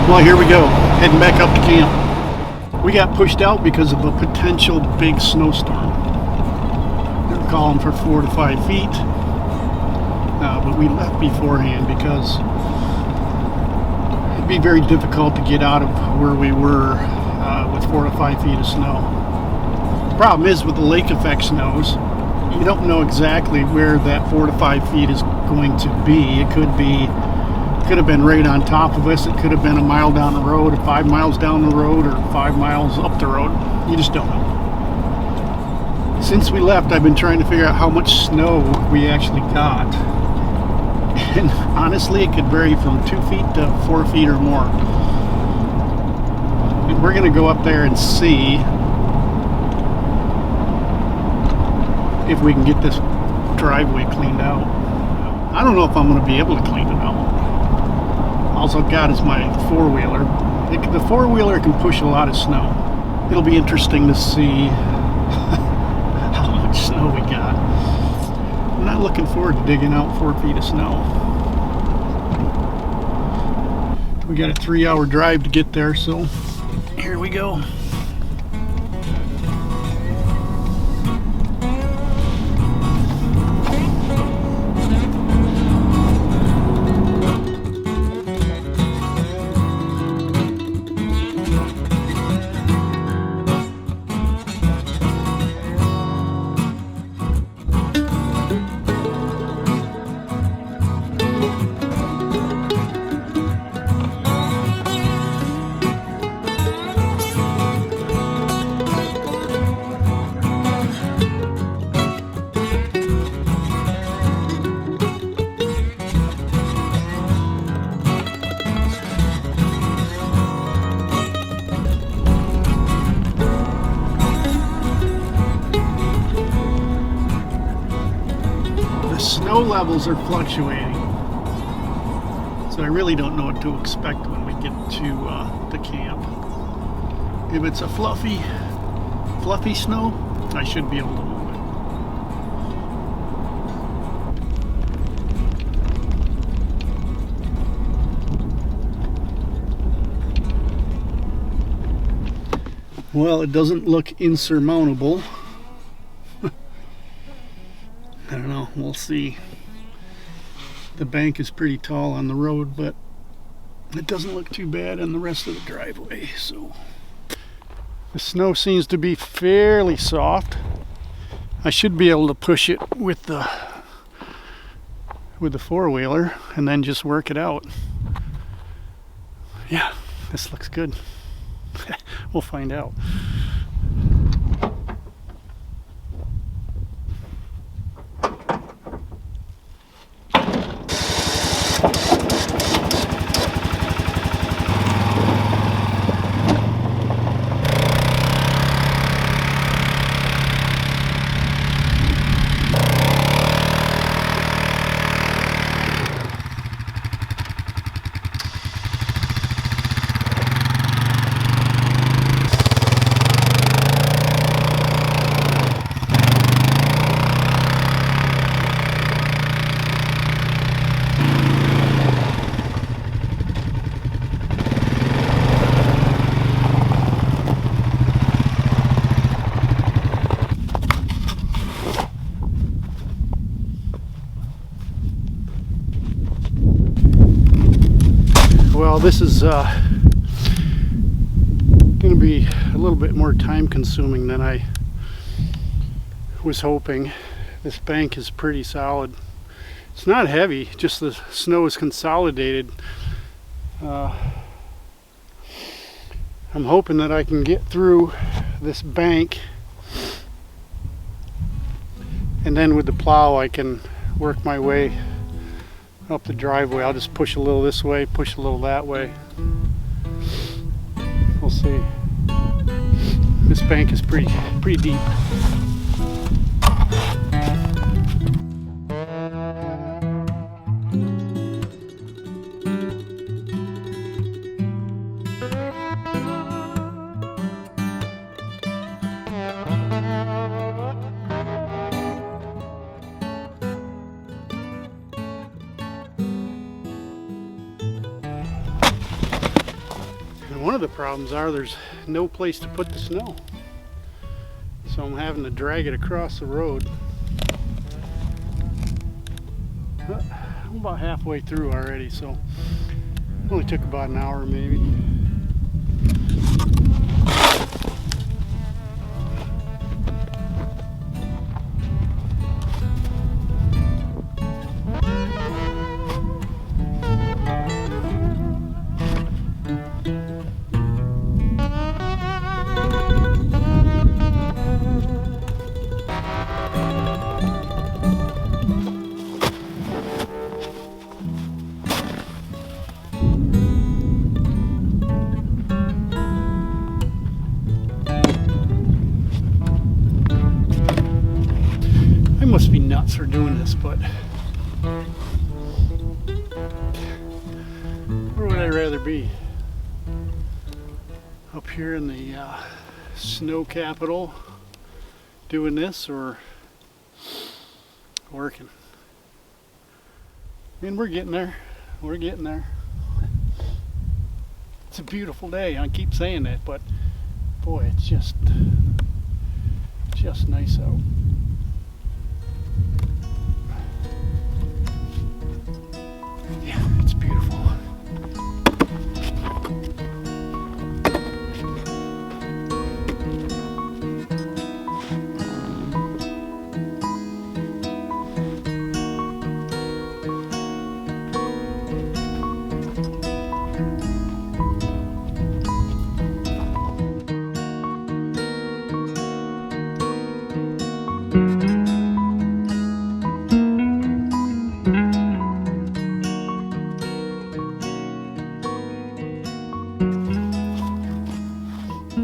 Well, here we go, heading back up to camp. We got pushed out because of a potential big snowstorm. They were calling for 4 to 5 feet, but we left beforehand because it'd be very difficult to get out of where we were with 4 to 5 feet of snow. The problem is with the lake effect snows, you don't know exactly where that 4 to 5 feet is going to be. It could have been right on top of us. It could have been a mile down the road, or 5 miles down the road, or 5 miles up the road. You just don't know. Since we left, I've been trying to figure out how much snow we actually got. And honestly, it could vary from 2 feet to 4 feet or more. And we're going to go up there and see if we can get this driveway cleaned out. I don't know if I'm going to be able to clean it out. All I've got is my four-wheeler. The four-wheeler can push a lot of snow. It'll be interesting to see how much snow we got. I'm not looking forward to digging out 4 feet of snow. We got a 3-hour drive to get there, so here we go. Snow levels are fluctuating, so I really don't know what to expect when we get to the camp. If it's a fluffy snow, I should be able to move it. Well, it doesn't look insurmountable. I don't know, we'll see. The bank is pretty tall on the road, but it doesn't look too bad on the rest of the driveway. So the snow seems to be fairly soft. I should be able to push it with the four-wheeler and then just work it out. Yeah, this looks good. We'll find out. Well, this is going to be a little bit more time consuming than I was hoping. This bank is pretty solid. It's not heavy, just the snow is consolidated. I'm hoping that I can get through this bank, and then with the plow I can work my way up the driveway. I'll just push a little this way, push a little that way. We'll see. This bank is pretty deep. One of the problems are there's no place to put the snow. So I'm having to drag it across the road. I'm about halfway through already, so it only took about an hour maybe. I must be nuts for doing this, but where would I rather be? Up here in the snow capital doing this, or working? And we're getting there. We're getting there. It's a beautiful day. I keep saying that, but boy, it's just nice out. Yeah, it's beautiful.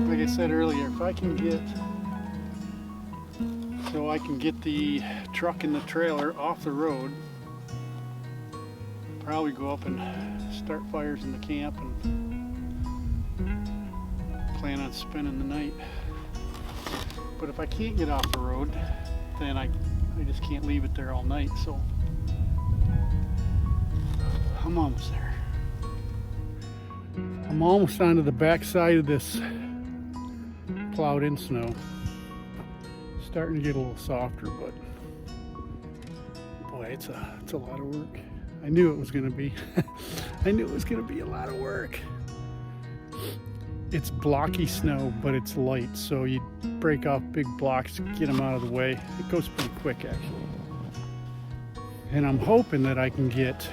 Like I said earlier, if I can get the truck and the trailer off the road, probably go up and start fires in the camp and plan on spending the night. But if I can't get off the road, then I just can't leave it there all night, so I'm almost there. I'm almost onto the back side of this plowed in snow. Starting to get a little softer, but boy, it's a lot of work. I knew it was going to be. I knew it was going to be a lot of work. It's blocky snow, but it's light, so you break off big blocks, get them out of the way. It goes pretty quick, actually. And I'm hoping that I can get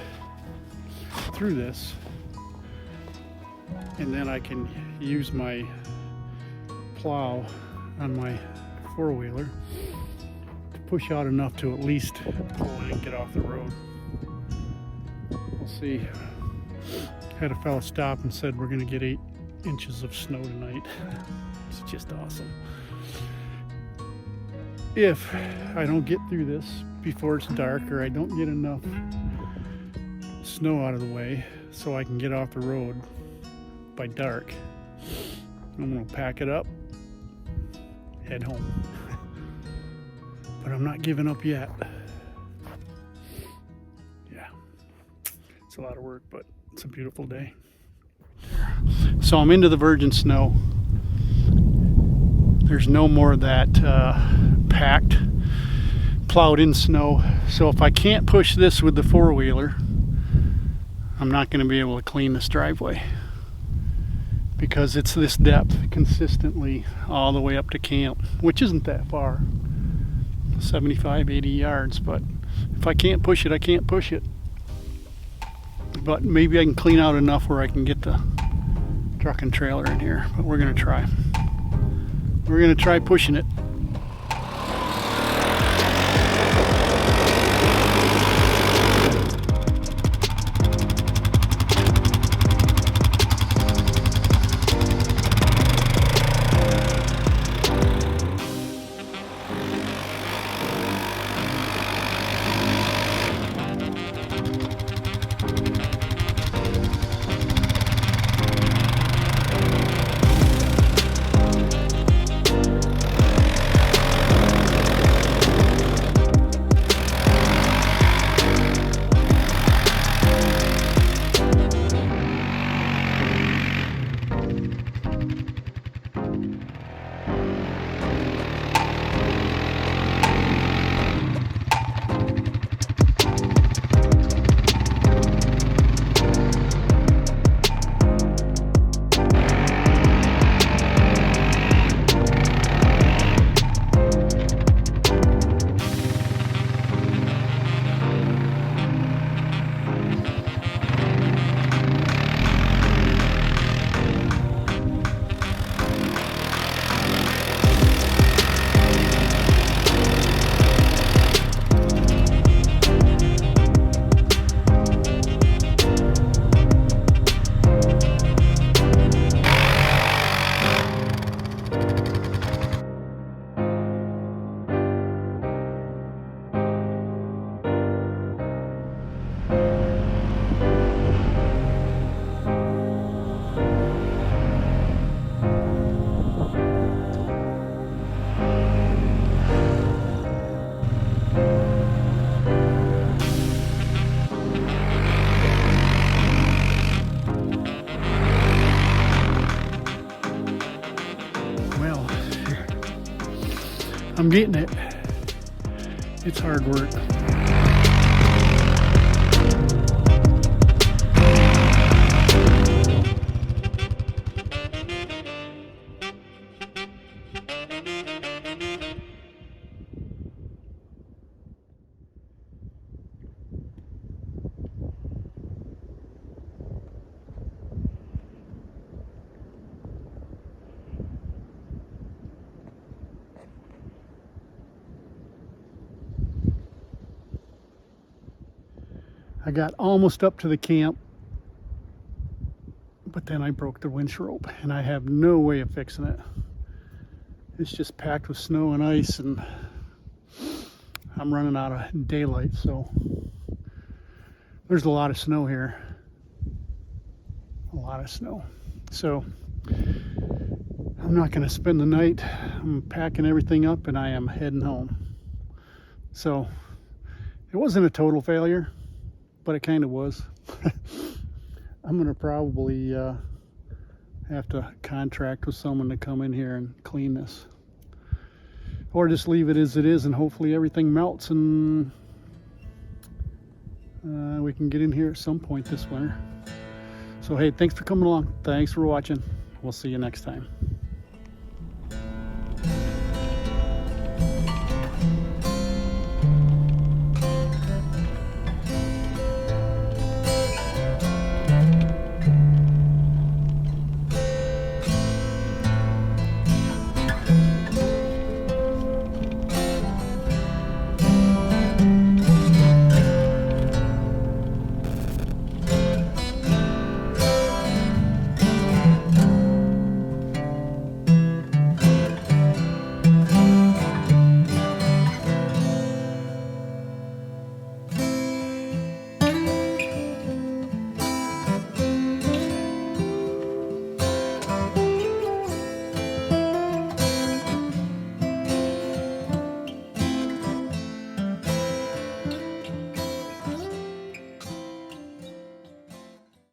through this, and then I can use my plow on my four-wheeler to push out enough to at least pull in and get off the road. We'll see. Had a fella stop and said we're going to get 8 inches of snow tonight. It's just awesome. If I don't get through this before it's dark, or I don't get enough snow out of the way so I can get off the road by dark, I'm going to pack it up, head home. But I'm not giving up yet. Yeah, it's a lot of work, but it's a beautiful day. So I'm into the virgin snow. There's no more of that packed, plowed in snow. So if I can't push this with the four-wheeler, I'm not going to be able to clean this driveway, because it's this depth consistently all the way up to camp, which isn't that far, 75, 80 yards. But if I can't push it, I can't push it. But maybe I can clean out enough where I can get the truck and trailer in here. But we're going to try. We're going to try pushing it. I'm getting it. It's hard work. I got almost up to the camp, but then I broke the winch rope and I have no way of fixing it. It's just packed with snow and ice, and I'm running out of daylight, so there's a lot of snow here. A lot of snow. So I'm not going to spend the night. I'm packing everything up and I am heading home. So it wasn't a total failure, but it kind of was. I'm going to probably have to contract with someone to come in here and clean this, or just leave it as it is and hopefully everything melts and we can get in here at some point this winter. So hey, thanks for coming along. Thanks for watching. We'll see you next time.